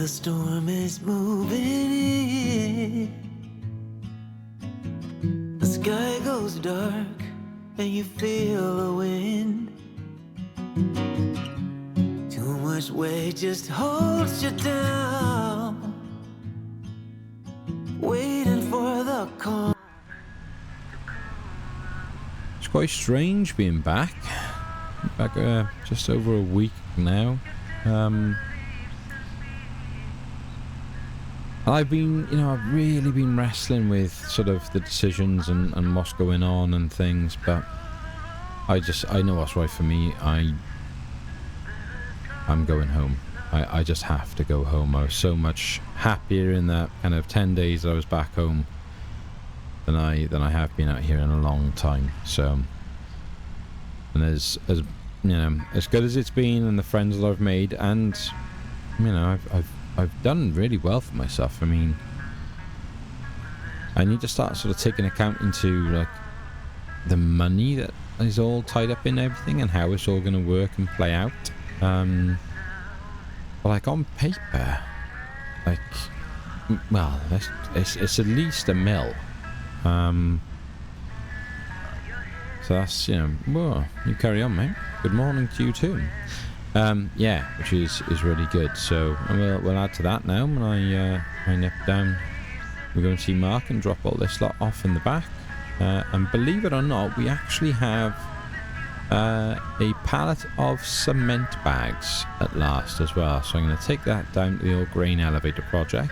the storm is moving in. The sky goes dark and you feel the wind. Too much weight just holds you down, waiting for the call. It's quite strange being back just over a week now. I've been, I've really been wrestling with sort of the decisions and what's going on and things, but I know what's right for me. I'm going home. I just have to go home. I was so much happier in that kind of 10 days that I was back home than I have been out here in a long time. So, and as good as it's been, and the friends that I've made, and I've done really well for myself. I mean, I need to start sort of taking account into like the money that is all tied up in everything and how it's all going to work and play out. But like on paper, like, well, it's at least $1 million. So that's, whoa, you carry on, mate. Good morning to you too. Yeah, which is really good. So we'll add to that now when I nip down. We're going to see Mark and drop all this lot off in the back. And believe it or not, we actually have a pallet of cement bags at last as well. So I'm going to take that down to the old grain elevator project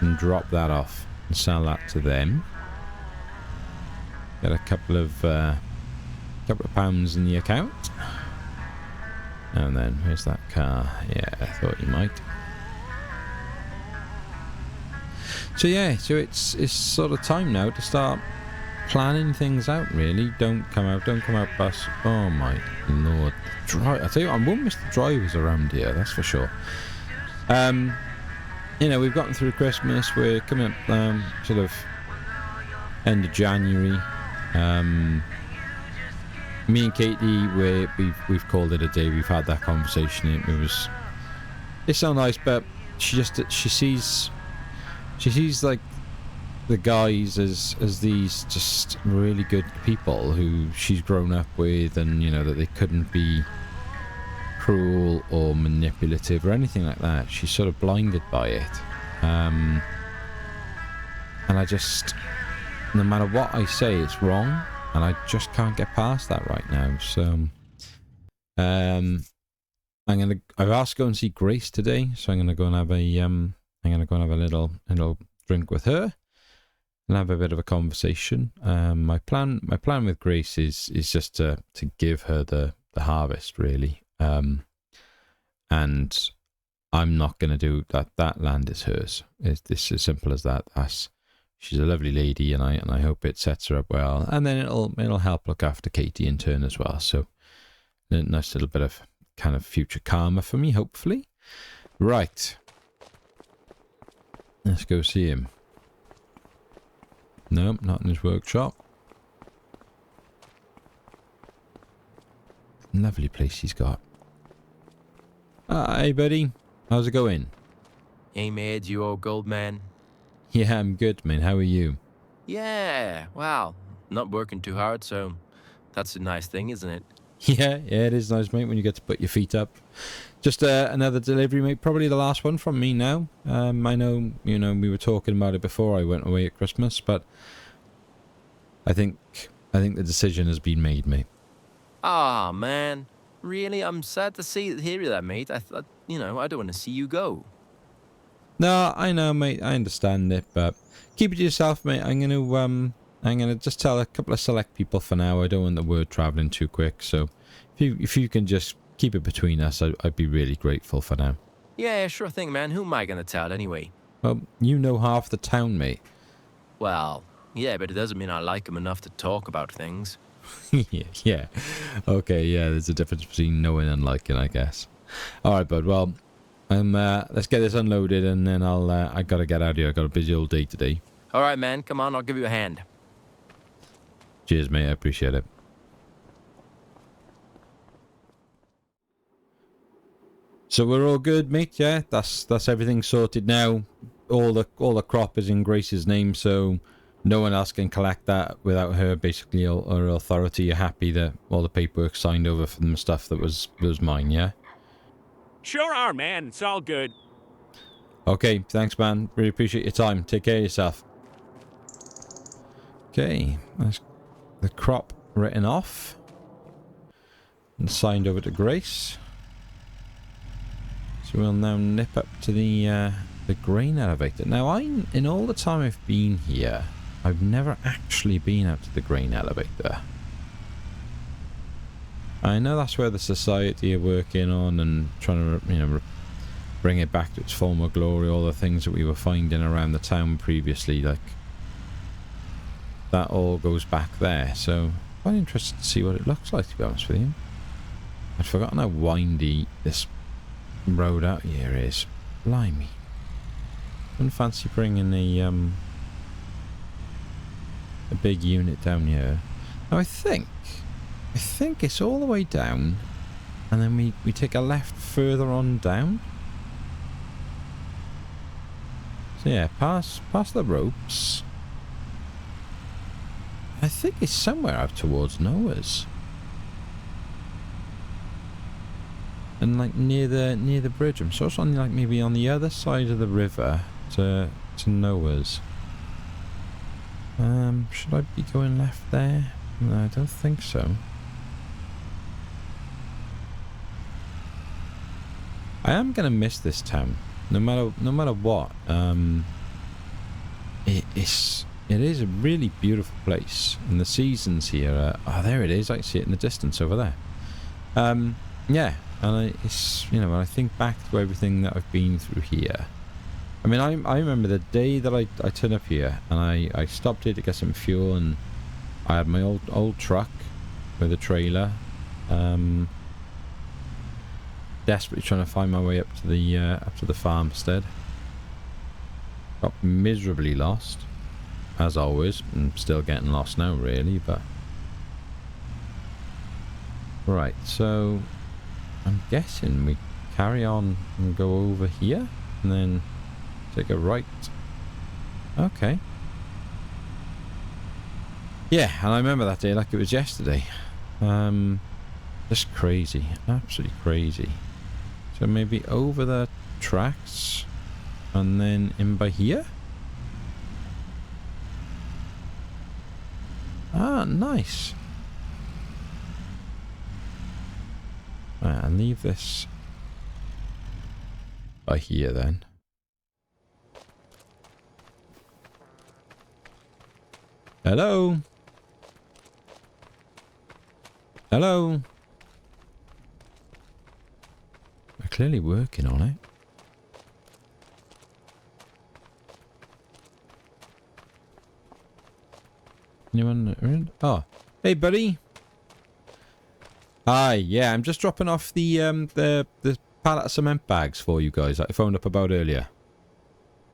and drop that off and sell that to them. Get a couple of pounds in the account. And then where's that car? Yeah, I thought you might. So yeah, so it's sort of time now to start planning things out, really. Don't come out bus. Oh my lord. I tell you what, I won't miss the drivers around here, that's for sure. We've gotten through Christmas. We're coming up sort of end of January. Me and Katie, we've called it a day. We've had that conversation. It's so nice, but she sees like the guys as these just really good people who she's grown up with, and that they couldn't be cruel or manipulative or anything like that. She's sort of blinded by it, and I just, no matter what I say, it's wrong. And I just can't get past that right now. So, I've asked to go and see Grace today. So I'm gonna go and have a little drink with her and have a bit of a conversation. My plan with Grace is just to give her the harvest, really. And I'm not gonna do that. That land is hers. It's as simple as that. She's a lovely lady, and I hope it sets her up well, and then it'll help look after Katie in turn as well. So a nice little bit of kind of future karma for me, hopefully. Right, let's go see him. No, not in his workshop. Lovely place he's got. Hi, buddy. How's it going? Hey, mate, you old gold man. Yeah, I'm good, man. How are you? Yeah, wow. Not working too hard, so that's a nice thing, isn't it? Yeah, it is nice, mate, when you get to put your feet up. Just another delivery, mate. Probably the last one from me now. I know, we were talking about it before I went away at Christmas, but I think the decision has been made, mate. Ah, man. Really? I'm sad to hear that, mate. I thought, I don't want to see you go. No, I know, mate. I understand it, but keep it to yourself, mate. I'm gonna just tell a couple of select people for now. I don't want the word traveling too quick. So, if you can just keep it between us, I'd be really grateful for now. Yeah, sure thing, man. Who am I gonna tell anyway? Well, you know half the town, mate. Well, yeah, but it doesn't mean I like him enough to talk about things. yeah. Okay, yeah. There's a difference between knowing and liking, I guess. All right, bud. Well. Let's get this unloaded, and then I gotta get out of here. I got a busy old day today. All right, man. Come on, I'll give you a hand. Cheers, mate. I appreciate it. So we're all good, mate. Yeah, that's everything sorted now. All the crop is in Grace's name, so no one else can collect that without her basically her authority. You're happy that all the paperwork signed over from the stuff that was mine, yeah? Sure are, man. It's all good. Okay, thanks, man. Really appreciate your time. Take care of yourself. Okay, that's the crop written off and signed over to Grace. So we'll now nip up to the grain elevator. Now, in all the time I've been here, I've never actually been up to the grain elevator. I know that's where the society are working on and trying to, you know, bring it back to its former glory. All the things that we were finding around the town previously, like that, all goes back there. So quite interested to see what it looks like, to be honest with you. I'd forgotten how windy this road out here is. Blimey. Wouldn't fancy bringing a big unit down here. Now I think it's all the way down, and then we take a left further on down. So yeah, past the ropes. I think it's somewhere out towards Noah's. And like near the bridge. I'm sure it's on like maybe on the other side of the river to Noah's. Should I be going left there? No, I don't think so. I am gonna miss this town, no matter what. It is a really beautiful place, and the seasons here. Oh, there it is. I see it in the distance over there. Yeah, and it's, you know, when I think back to everything that I've been through here. I mean, I remember the day that I turned up here, and I stopped here to get some fuel, and I had my old truck with a trailer. Desperately trying to find my way up to the farmstead. Got miserably lost, as always. I'm still getting lost now, really, but right. So I'm guessing we carry on and go over here, and then take a right. Okay. Yeah, and I remember that day like it was yesterday. Just crazy, absolutely crazy. So maybe over the tracks and then in by here. Ah, nice. Right, I'll leave this by here then. Hello? Hello? We're clearly working on it. Anyone around? Oh, hey buddy. Hi, yeah, I'm just dropping off the pallet of cement bags for you guys that I phoned up about earlier.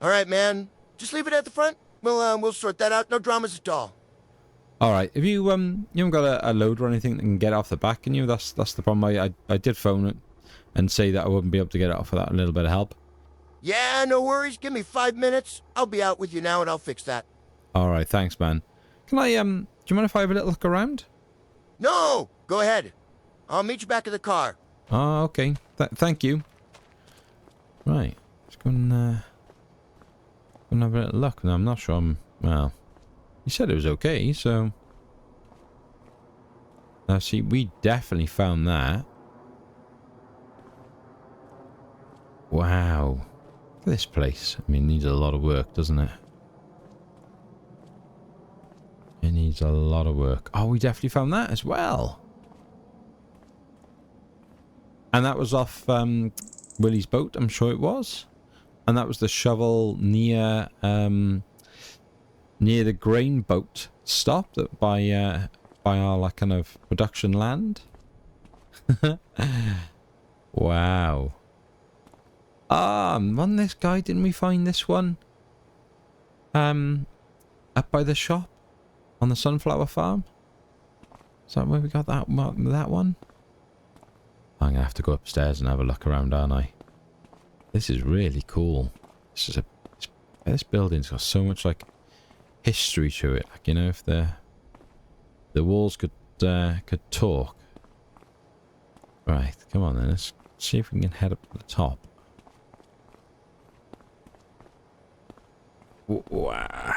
All right, man. Just leave it at the front. We'll sort that out. No dramas at all. All right. If you haven't got a load or anything that can get off the back, can you? That's the problem. I did phone it and say that I wouldn't be able to get it off without a little bit of help. Yeah, no worries. Give me 5 minutes. I'll be out with you now, and I'll fix that. All right. Thanks, man. Can I do you mind if I have a little look around? No, go ahead. I'll meet you back at the car. Oh, okay. Thank you. Right. Let's go and have a little look. No, I'm not sure. Well, he said it was okay, so. Now, see, we definitely found that. Wow. Look at this place. I mean, it needs a lot of work, doesn't it? It needs a lot of work. Oh, we definitely found that as well. And that was off Willie's boat, I'm sure it was. And that was the shovel near the grain boat stop by our like kind of production land. Wow. On this guy, didn't we find this one? Up by the shop on the sunflower farm. Is that where we got that one? I'm going to have to go upstairs and have a look around, aren't I? This is really cool. This building's got so much, like, history to it. Like, you know, if the walls could talk. Right, come on then. Let's see if we can head up to the top. Wow.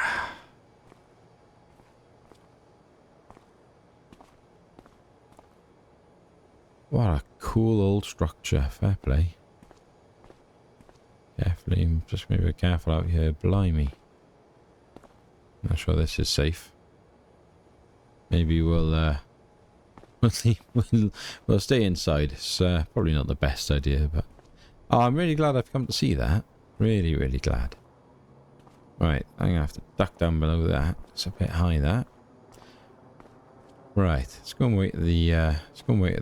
What a cool old structure. Fair play. Carefully, I'm just going to be careful out here. Blimey. Not sure this is safe. Maybe we'll stay inside. It's probably not the best idea, but oh, I'm really glad I've come to see that. Really, really glad. Right, I'm gonna have to duck down below that. It's a bit high, that. Right, let's go and wait at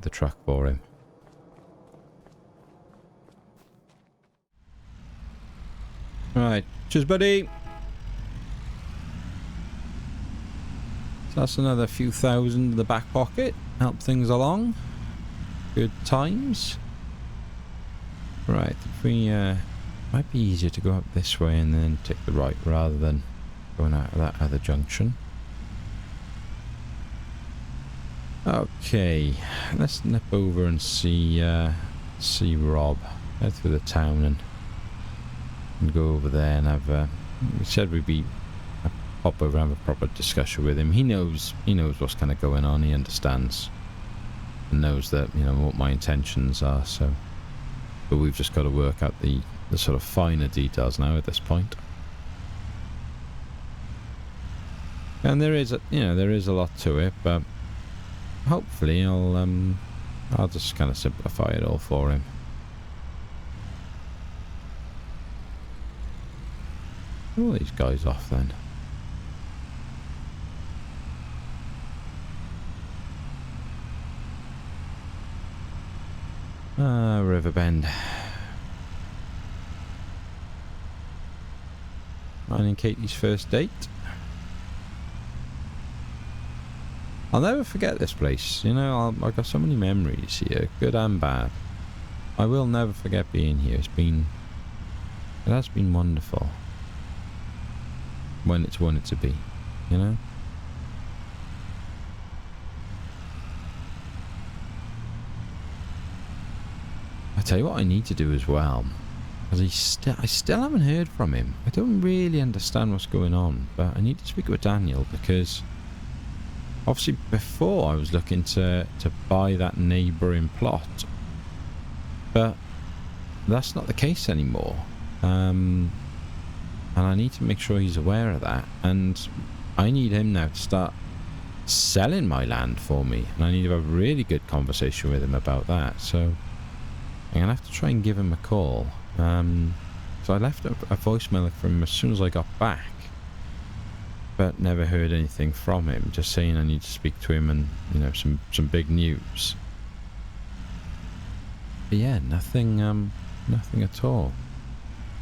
the truck for him. Right, cheers, buddy. So that's another few thousand in the back pocket. Help things along. Good times. Right, if we might be easier to go up this way and then take the right rather than going out of that other junction. Okay, let's nip over and see Rob. Head through the town and go over there and have. We said we'd be pop over and have a proper discussion with him. He knows what's kind of going on. He understands and knows that, you know, what my intentions are. So, but we've just got to work out the sort of finer details now at this point. And there is a lot to it, but hopefully I'll just kind of simplify it all for him. All these guys off then. Riverbend. Mine and Katie's first date. I'll never forget this place. You know, I've got so many memories here, good and bad. I will never forget being here. It has been wonderful. When it's wanted to be, you know? I tell you what I need to do as well, because I still haven't heard from him. I don't really understand what's going on, but I need to speak with Daniel, because obviously before I was looking to buy that neighbouring plot, but that's not the case anymore. And I need to make sure he's aware of that, and I need him now to start selling my land for me, and I need to have a really good conversation with him about that. So I'm gonna have to try and give him a call. So I left a voicemail from him as soon as I got back, but never heard anything from him, just saying I need to speak to him and, you know, some big news. But yeah, nothing at all.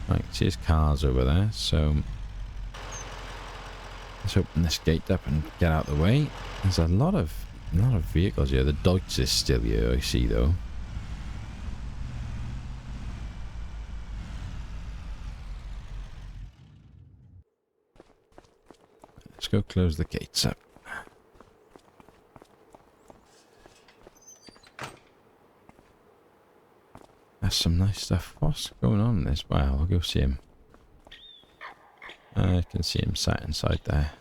Right, see his car's over there, so let's open this gate up and get out of the way. There's a lot of vehicles here. The Deutz is still here, I see, though. Let's go close the gates up. That's some nice stuff. What's going on in this? Wow, I'll go see him. I can see him sat inside there.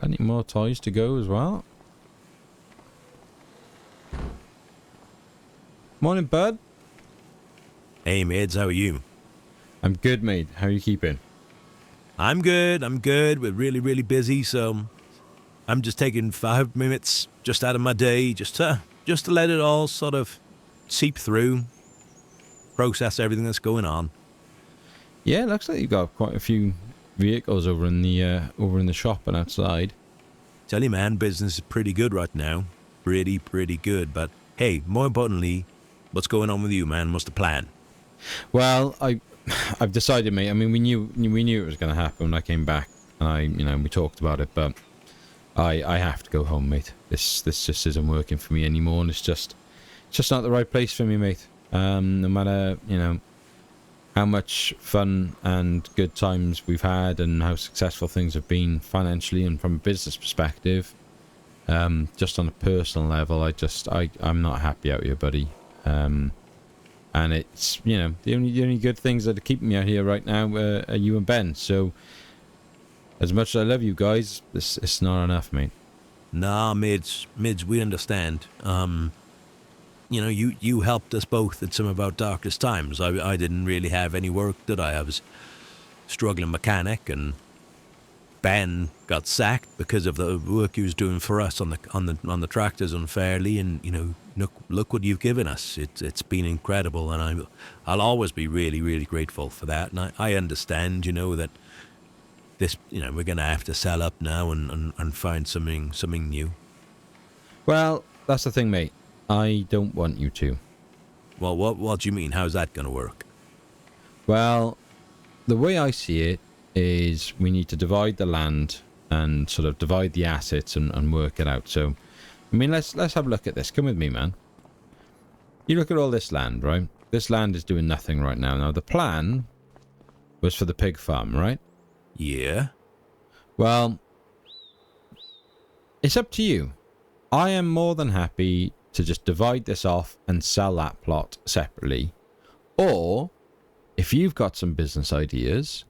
Any more toys to go as well? Morning, bud. Hey, mates, how are you? I'm good, mate. How are you keeping? I'm good. We're really, really busy, so I'm just taking 5 minutes just out of my day just to let it all sort of seep through, process everything that's going on. Yeah, it looks like you've got quite a few vehicles over in the shop and outside. Tell you, man, business is pretty good right now. Pretty good. But hey, more importantly, what's going on with you, man? What's the plan? Well, I've decided, mate. I mean, we knew it was going to happen when I came back, and we talked about it. But I have to go home, mate. This just isn't working for me anymore, and it's just it's just not the right place for me, mate. No matter, you know, how much fun and good times we've had and how successful things have been financially and from a business perspective, just on a personal level, I'm not happy out here, buddy. And it's, you know, the only good things that are keeping me out here right now are you and Ben. So as much as I love you guys, it's not enough, mate. Nah, Mids, we understand. You know, you helped us both at some of our darkest times. I didn't really have any work, did I? I was struggling mechanic, and Ben got sacked because of the work he was doing for us on the tractors unfairly. And you know, look what you've given us. It's been incredible, and I'll always be really, really grateful for that. And I understand, you know, that this, you know, we're gonna have to sell up now and find something new. Well, that's the thing, mate. I don't want you to. Well, what do you mean? How's that gonna work? Well, the way I see it is we need to divide the land and sort of divide the assets and work it out. So, I mean, let's have a look at this. Come with me, man. You look at all this land, right? This land is doing nothing right now. Now, the plan was for the pig farm, right? Yeah. Well, it's up to you. I am more than happy to just divide this off and sell that plot separately. Or, if you've got some business ideas,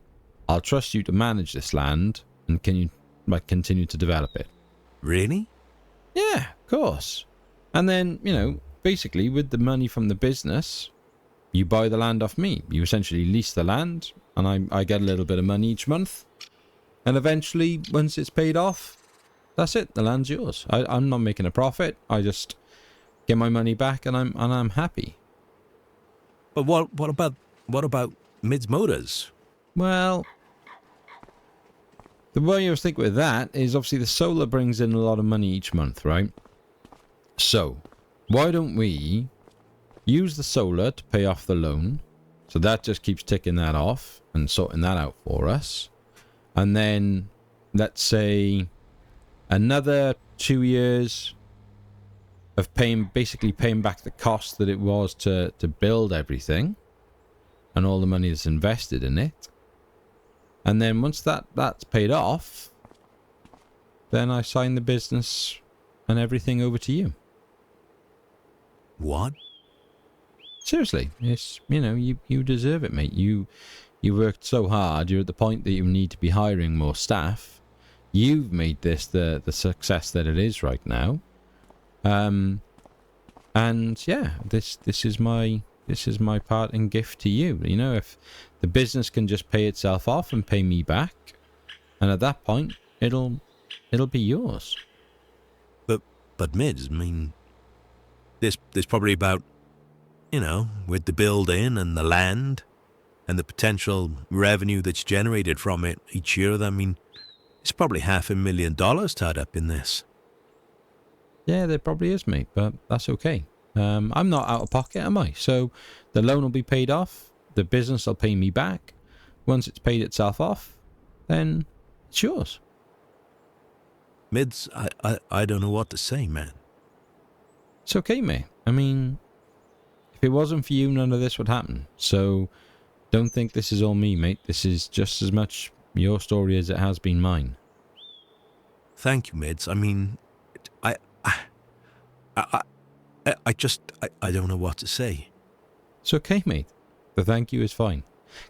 I'll trust you to manage this land and continue to develop it. Really? Yeah, of course. And then, you know, basically with the money from the business, you buy the land off me. You essentially lease the land, and I get a little bit of money each month. And eventually, once it's paid off, that's it. The land's yours. I'm not making a profit. I just get my money back, and I'm happy. But what about Mids Motors? Well, the way I was thinking with that is obviously the solar brings in a lot of money each month, right? So, why don't we use the solar to pay off the loan? So that just keeps ticking that off and sorting that out for us. And then, let's say, another 2 years of basically paying back the cost that it was to build everything and all the money that's invested in it. And then once that's paid off, then I sign the business and everything over to you. What? Seriously, it's, you know, you deserve it, mate. You worked so hard. You're at the point that you need to be hiring more staff. You've made this the success that it is right now. And yeah, this is my parting gift to you. You know, if the business can just pay itself off and pay me back, and at that point it'll be yours. But Mids, I mean, there's probably about, you know, with the building and the land and the potential revenue that's generated from it each year, I mean, it's probably $500,000 tied up in this. Yeah, there probably is, mate, but that's okay. I'm not out of pocket, am I? So the loan will be paid off. The business will pay me back. Once it's paid itself off, then it's yours. Mids, I don't know what to say, man. It's okay, mate. I mean, if it wasn't for you, none of this would happen. So don't think this is all me, mate. This is just as much your story as it has been mine. Thank you, Mids. I mean, I don't know what to say. It's okay, mate. The thank you is fine.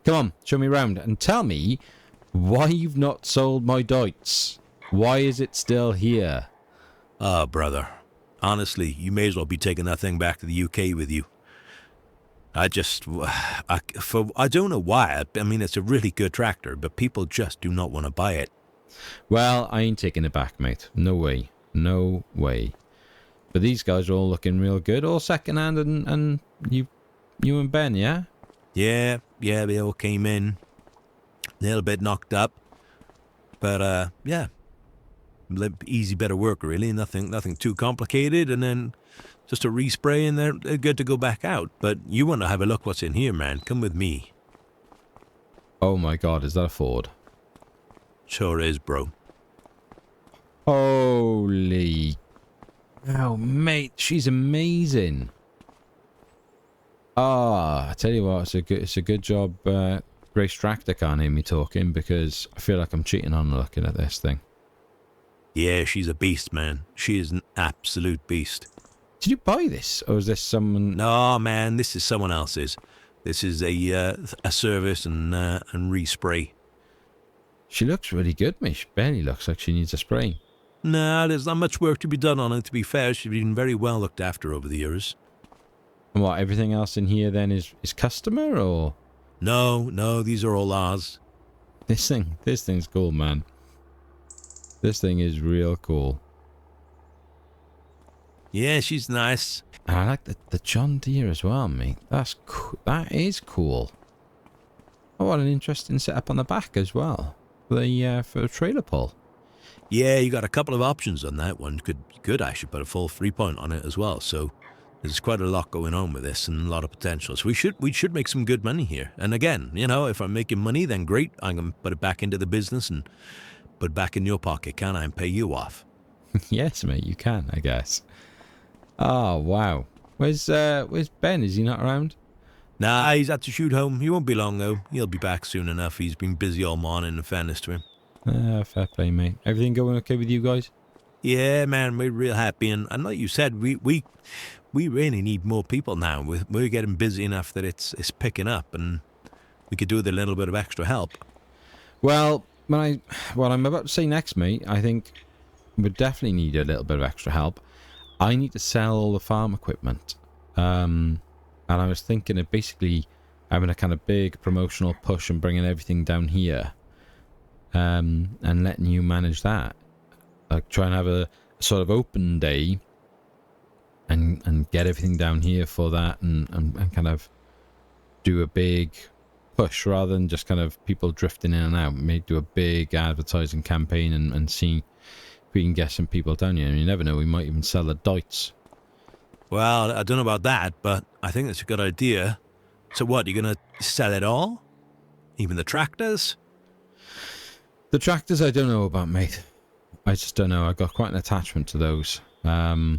Come on, show me round and tell me why you've not sold my Deutz. Why is it still here? Ah, brother. Honestly, you may as well be taking that thing back to the UK with you. I don't know why. I mean, it's a really good tractor, but people just do not want to buy it. Well, I ain't taking it back, mate. No way. No way. But these guys are all looking real good, all second hand, and you and Ben, yeah? Yeah, they all came in. A little bit knocked up. But, yeah. Easy bit of work, really. Nothing too complicated, and then just a respray and they're good to go back out. But you want to have a look what's in here, man. Come with me. Oh my god, is that a Ford? Sure is, bro. Holy... Oh, mate, she's amazing. Ah, I tell you what, it's a good job. Grace Tractor can't hear me talking because I feel like I'm cheating on her looking at this thing. Yeah, she's a beast, man. She is an absolute beast. Did you buy this, or is this someone? No, man, this is someone else's. This is a service and respray. She looks really good, mate. She barely looks like she needs a spray. Nah, there's not much work to be done on it, to be fair. She's been very well looked after over the years. And what, everything else in here then is customer, or? No, these are all ours. This thing's cool, man. This thing is real cool. Yeah, she's nice. And I like the John Deere as well, mate. That's cool. That is cool. Oh, what an interesting setup on the back as well. For the trailer pull. Yeah, you got a couple of options on that one. Could actually put a full 3-point on it as well. So there's quite a lot going on with this and a lot of potential. So we should make some good money here. And again, you know, if I'm making money, then great. I'm going to put it back into the business and put it back in your pocket, can I, and pay you off. Yes, mate, you can, I guess. Oh, wow. Where's Ben? Is he not around? Nah, he's had to shoot home. He won't be long, though. He'll be back soon enough. He's been busy all morning, in fairness to him. Fair play, mate. Everything going okay with you guys? Yeah, man, we're real happy. And like you said, we really need more people now. We're getting busy enough that it's picking up, and we could do with a little bit of extra help. Well, what I'm about to say next, mate, I think we definitely need a little bit of extra help. I need to sell all the farm equipment. And I was thinking of basically having a kind of big promotional push and bringing everything down here. And letting you manage that. Like try and have a sort of open day and get everything down here for that and kind of do a big push rather than just kind of people drifting in and out. Maybe do a big advertising campaign and see if we can get some people down here. And you never know, we might even sell the Deutz. Well, I don't know about that, but I think that's a good idea. So what, you're going to sell it all? Even the tractors? The tractors I don't know about, mate. I just don't know. I got quite an attachment to those. I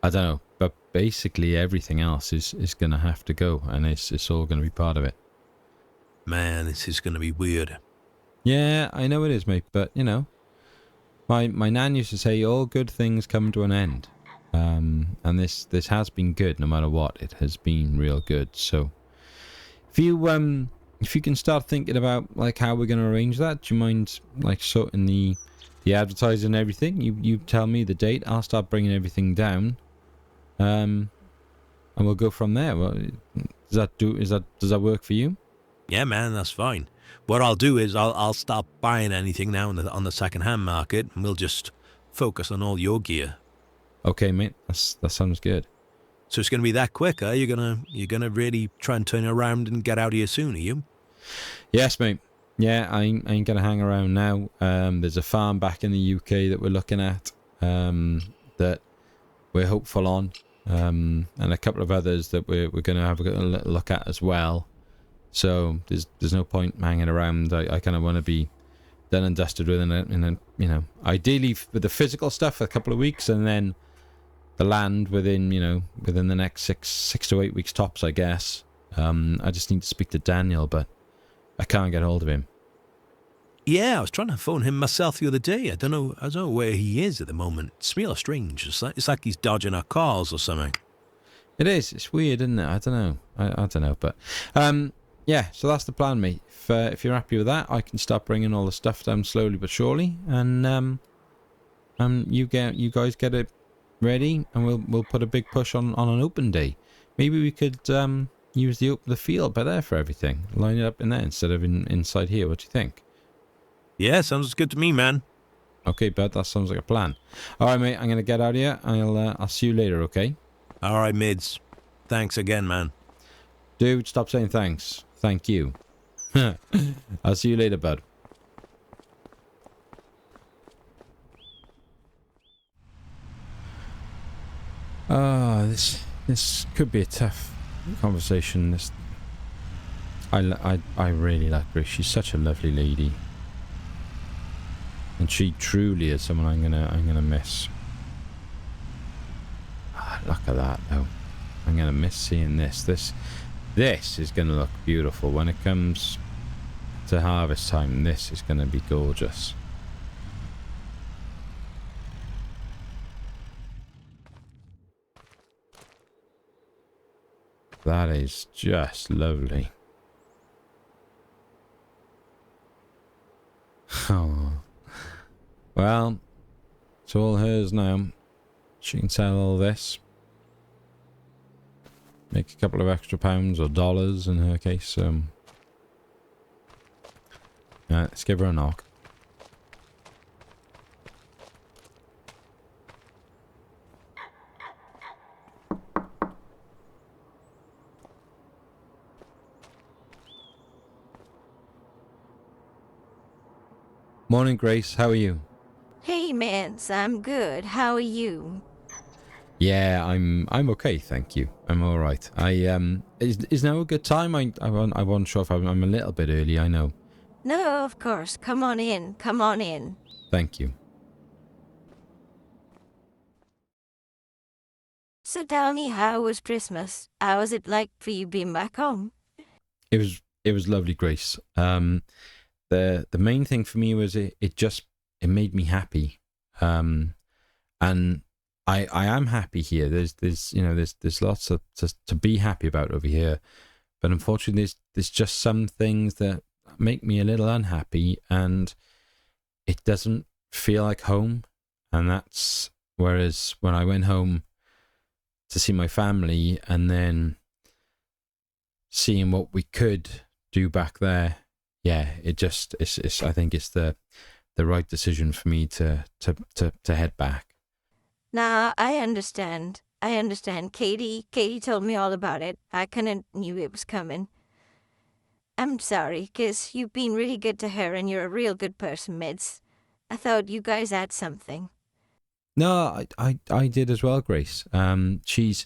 don't know. But basically everything else is going to have to go, and it's all going to be part of it. Man, this is going to be weird. Yeah, I know it is, mate, but, you know, my nan used to say all good things come to an end. And this has been good no matter what. It has been real good. So if you can start thinking about like how we're going to arrange that, do you mind like sorting the advertising and everything? You tell me the date, I'll start bringing everything down, and we'll go from there. Well, does that work for you? Yeah, man, that's fine. What I'll do is I'll stop buying anything now on the second-hand market, and we'll just focus on all your gear. Okay, mate, that sounds good. So it's going to be that quick, huh? You're gonna really try and turn it around and get out of here soon, are you? Yes, mate. Yeah, I ain't gonna hang around now. There's a farm back in the UK that we're looking at, that we're hopeful on, and a couple of others that we're gonna have a little look at as well. So there's no point hanging around. I kind of want to be done and dusted with it, and you know, ideally with the physical stuff for a couple of weeks, and then the land within the next six to 8 weeks tops, I guess. I just need to speak to Daniel, but I can't get hold of him. Yeah, I was trying to phone him myself the other day. I don't know where he is at the moment. It's real strange. It's like he's dodging our calls or something. It is. It's weird, isn't it? I don't know. I don't know, but yeah. So that's the plan, mate. If you're happy with that, I can start bringing all the stuff down slowly but surely, and you guys get it ready, and we'll put a big push on an open day. Maybe we could use the field by there for everything. Line it up in there instead of inside here. What do you think? Yeah, sounds good to me, man. Okay, bud, that sounds like a plan. All right, mate, I'm gonna get out of here. I'll see you later, okay? All right, mids. Thanks again, man. Dude, stop saying thanks. Thank you. I'll see you later, bud. This could be a tough conversation. I really like Grace. She's such a lovely lady, and she truly is someone I'm gonna miss. Look at that though. I'm gonna miss seeing this. This is gonna look beautiful when it comes to harvest time. This is gonna be gorgeous. That is just lovely. Oh. Well, it's all hers now. She can sell all this. Make a couple of extra pounds or dollars in her case. Let's give her a knock. Morning, Grace. How are you? Hey, Mance, I'm good. How are you? Yeah, I'm okay, thank you. I'm all right. Is now a good time? I wasn't sure if I'm a little bit early. I know. No, of course. Come on in. Come on in. Thank you. So tell me, how was Christmas? How was it like for you being back home? It was lovely, Grace. The main thing for me was it made me happy. And I am happy here. There's lots to be happy about over here, but unfortunately there's just some things that make me a little unhappy, and it doesn't feel like home. And that's whereas when I went home to see my family and then seeing what we could do back there, yeah, it's I think it's the right decision for me to head back. Nah, I understand. Katie told me all about it. I kinda knew it was coming. I'm sorry, 'cause you've been really good to her and you're a real good person, Mids. I thought you guys had something. No, I did as well, Grace. She's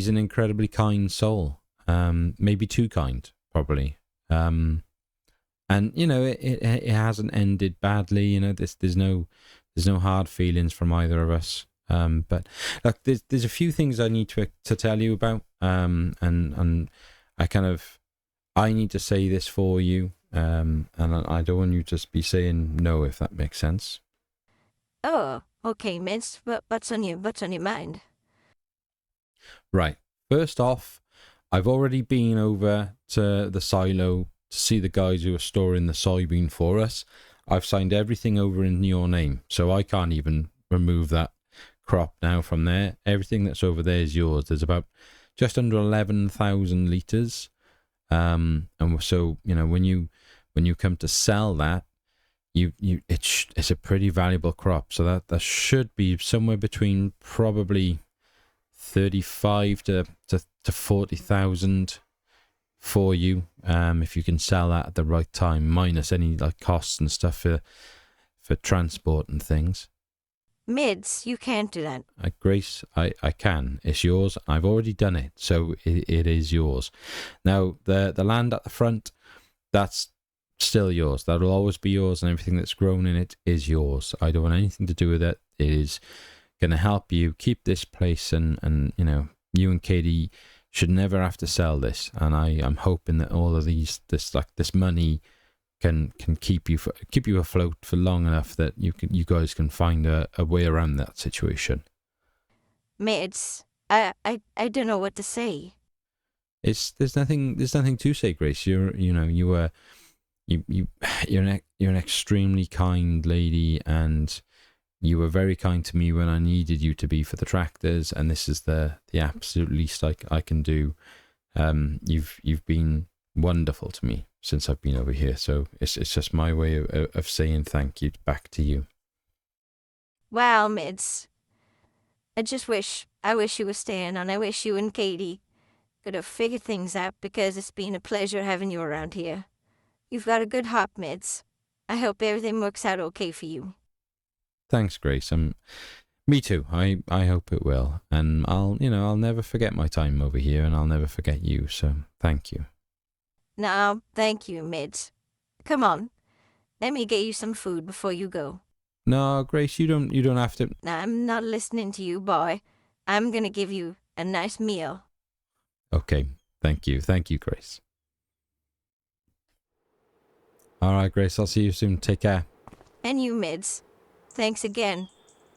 an incredibly kind soul. Maybe too kind, probably. And it hasn't ended badly. There's no hard feelings from either of us. But look, there's a few things I need to tell you about. And I need to say this for you. And I don't want you to just be saying no, if that makes sense. Oh, okay, Mids. But what's on your mind? Right. First off, I've already been over to the silo to see the guys who are storing the soybean for us. I've signed everything over in your name, so I can't even remove that crop now from there. Everything that's over there is yours. There's about just under 11,000 litres. And so, when you come to sell that, it's a pretty valuable crop. So that should be somewhere between probably 35 to 40,000 for you, if you can sell that at the right time, minus any costs and stuff for transport and things. Mids, you can't do that. Grace, I can. It's yours. I've already done it, so it is yours. Now, the land at the front, that's still yours. That'll always be yours, and everything that's grown in it is yours. I don't want anything to do with it. It is going to help you keep this place, and you and Katie should never have to sell this. And I'm hoping that all of this money can keep you afloat for long enough that you guys can find a way around that situation. Mids, I don't know what to say. There's nothing to say, Grace. You're an extremely kind lady, and you were very kind to me when I needed you to be for the tractors, and this is the absolute least I can do. You've been wonderful to me since I've been over here, so it's just my way of saying thank you back to you. Well, Mids, I wish you were staying, and I wish you and Katie could have figured things out, because it's been a pleasure having you around here. You've got a good heart, Mids. I hope everything works out okay for you. Thanks, Grace. Me too. I hope it will, and I'll never forget my time over here, and I'll never forget you. So thank you. No, thank you, Mids. Come on, let me get you some food before you go. No, Grace, you don't have to. I'm not listening to you, boy. I'm gonna give you a nice meal. Okay. Thank you. Thank you, Grace. All right, Grace. I'll see you soon. Take care. And you, Mids. Thanks again.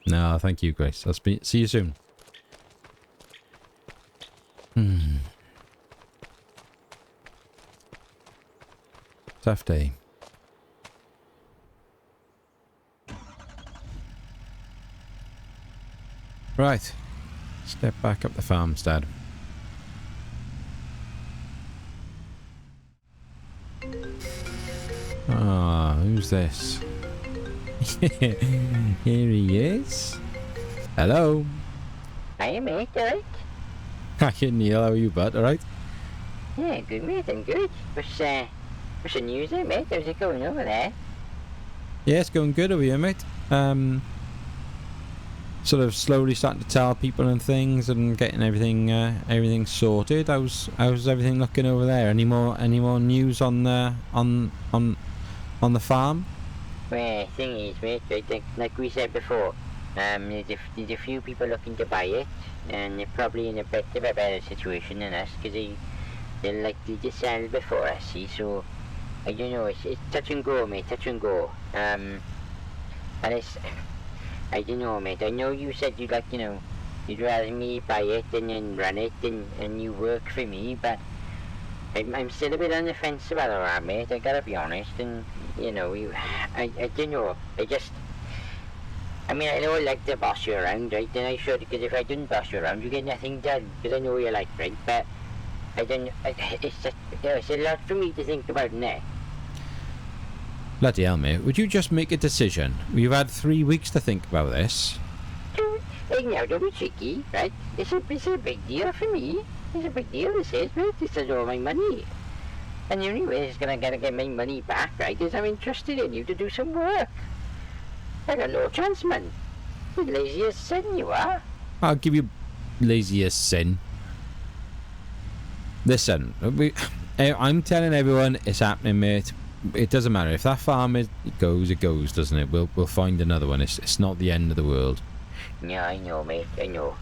No, thank you, Grace. I'll see you soon. Tough day. Right. Step back up the farmstead. Ah, who's this? Here he is. Hello. Hiya, mate, alright? Hi, Neil. How are you, bud? Alright? Yeah, good, mate, I'm good. What's the news there, mate? How's it going over there? Yeah, it's going good over here, mate. Sort of slowly starting to tell people and things and getting everything sorted. How's everything looking over there? Any more news on the farm? Well, thing is, mate, like we said before, there's a few people looking to buy it, and they're probably in a bit of a better situation than us, because they're likely to sell before us, see, so, I don't know, it's touch and go, mate, touch and go, and it's, I don't know, mate, I know you said you'd you'd rather me buy it and then run it, and you work for me, but I'm still a bit on the fence about all that, mate, I gotta be honest, and, I don't know, I mean, I know I like to boss you around, right, and I should, because if I didn't boss you around, you get nothing done, because I know you like, right, but it's just, it's a lot for me to think about now. Bloody hell, mate. Would you just make a decision? You've had 3 weeks to think about this. Hey, now, don't be tricky, right? It's a big deal for me. It's a big deal, this is, mate. This is all my money. And the only way it's gonna get my money back, right, is I'm interested in you to do some work. I got no chance, man. You're lazy as sin, you are. I'll give you lazy as sin. Listen, I'm telling everyone it's happening, mate. It doesn't matter. If that farm it goes, doesn't it? We'll find another one. It's not the end of the world. Yeah, I know, mate. I know.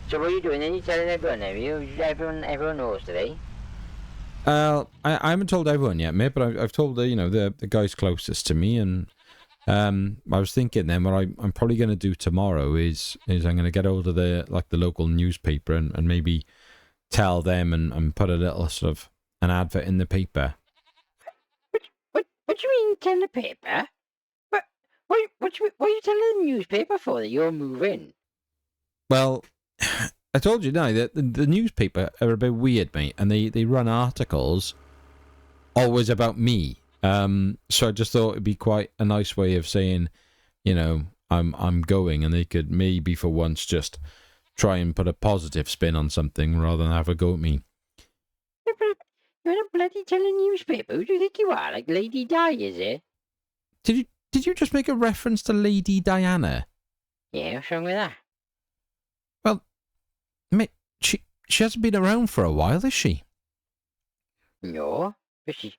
So what are you doing then? You telling everyone, have you? Everyone knows today? I haven't told everyone yet, mate, but I've told the guys closest to me, and I was thinking then what I'm probably going to do tomorrow is I'm going to get hold of the local newspaper and maybe tell them and put a little sort of an advert in the paper. What do you mean tell the paper? What are you telling the newspaper for that you're moving? Well, I told you now that the newspaper are a bit weird, mate, and they run articles always about me. So I just thought it'd be quite a nice way of saying, I'm going, and they could maybe for once just try and put a positive spin on something rather than have a go at me. You're a bloody telling newspaper. Who do you think you are? Like Lady Di, is it? Did you just make a reference to Lady Diana? Yeah, what's wrong with that? Well, mate, she hasn't been around for a while, is she? No, but she's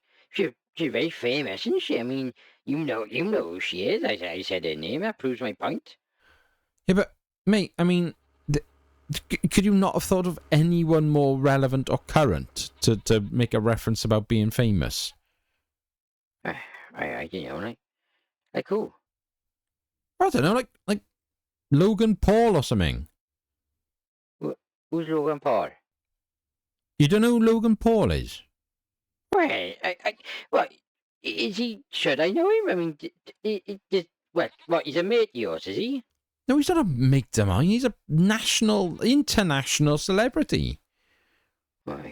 very famous, isn't she? I mean, you know who she is. I said her name. That proves my point. Yeah, but mate, I mean, could you not have thought of anyone more relevant or current to make a reference about being famous? I don't know, like who? I don't know, like Logan Paul or something. Who's Logan Paul? You don't know who Logan Paul is? Well, well, is he? Should I know him? I mean, what? He's a mate of yours, is he? No, he's not a mate of mine. He's a international celebrity. Well,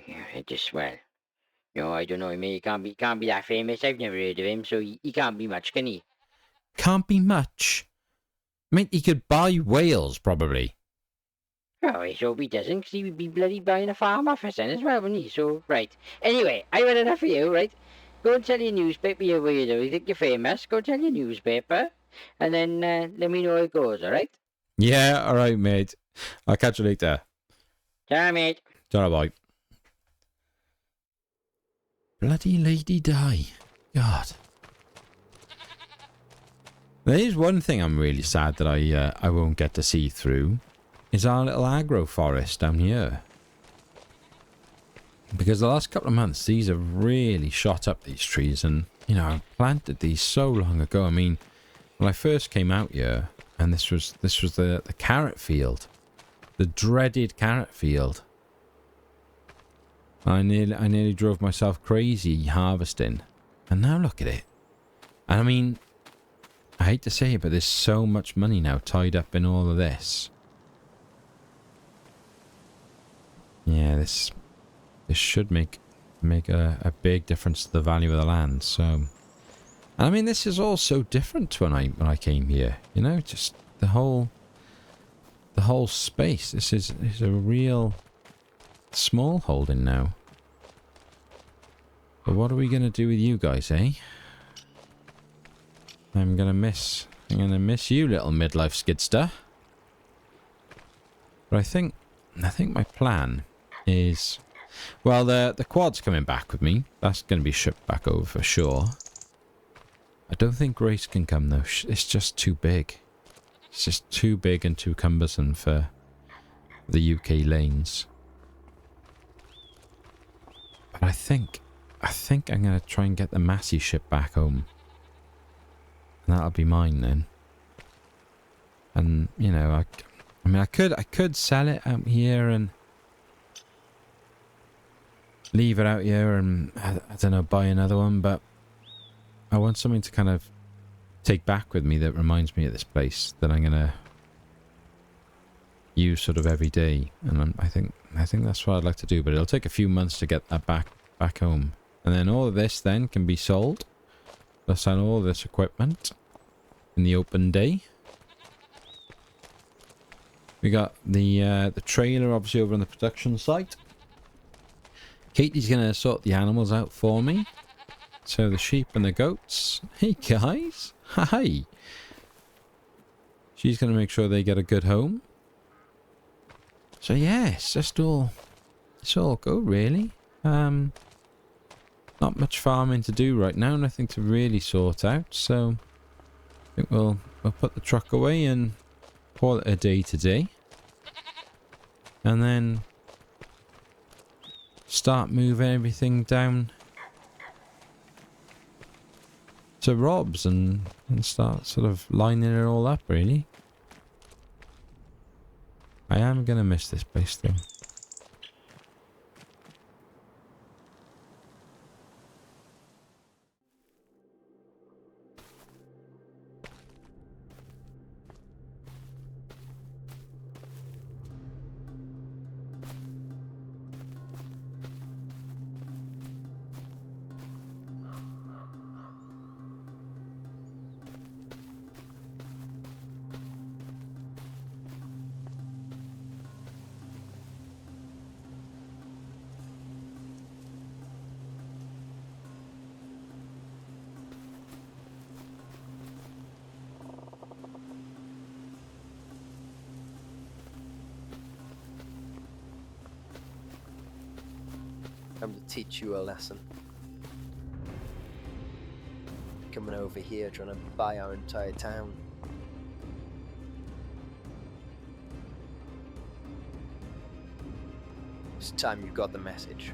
no, I don't know him. He can't be that famous. I've never heard of him, so he can't be much, can he? Can't be much. Mate, he could buy Wales, probably. Oh, I hope he doesn't, because he would be bloody buying a farm off us then as well, wouldn't he? So, right. Anyway, I've had enough of you, right? Go and tell your newspaper you think you're famous. Go tell your newspaper, and then let me know how it goes, all right? Yeah, all right, mate. I'll catch you later. Ta, mate. Ta-ra, bye. Bloody Lady Di. God. There is one thing I'm really sad that I won't get to see through. Is our little agro forest down here. Because the last couple of months, these have really shot up, these trees. And, you know, I planted these so long ago. I mean, when I first came out here, and this was the carrot field. The dreaded carrot field. I nearly drove myself crazy harvesting. And now look at it. And I mean, I hate to say it, but there's so much money now tied up in all of this. Yeah, this should make a big difference to the value of the land. So, and I mean, this is all so different to when I came here. You know, just the whole space. This is a real small holding now. But what are we gonna do with you guys, eh? I'm gonna miss you, little midlife skidster. But I think my plan is, well, the quad's coming back with me. That's gonna be shipped back over for sure. I don't think Grace can come though. It's just too big. It's just too big and too cumbersome for the UK lanes. But I think I'm gonna try and get the Massey ship back home. And that'll be mine then. And you know, I mean, I could sell it out here and leave it out here and I don't know, buy another one, but I want something to kind of take back with me that reminds me of this place that I'm gonna use sort of every day. And I think that's what I'd like to do, but it'll take a few months to get that back home. And then all of this then can be sold. I'll sell all this equipment in the open day. We got the trailer obviously over on the production site. Katie's gonna sort the animals out for me. So the sheep and the goats. Hey guys, hi. She's gonna make sure they get a good home. So yeah, it's all good really. Not much farming to do right now, nothing to really sort out. So I think we'll put the truck away and call it a day today. And then start moving everything down to Rob's and start sort of lining it all up really. I am gonna miss this place though. Come to teach you a lesson. Coming over here trying to buy our entire town. It's time you got the message.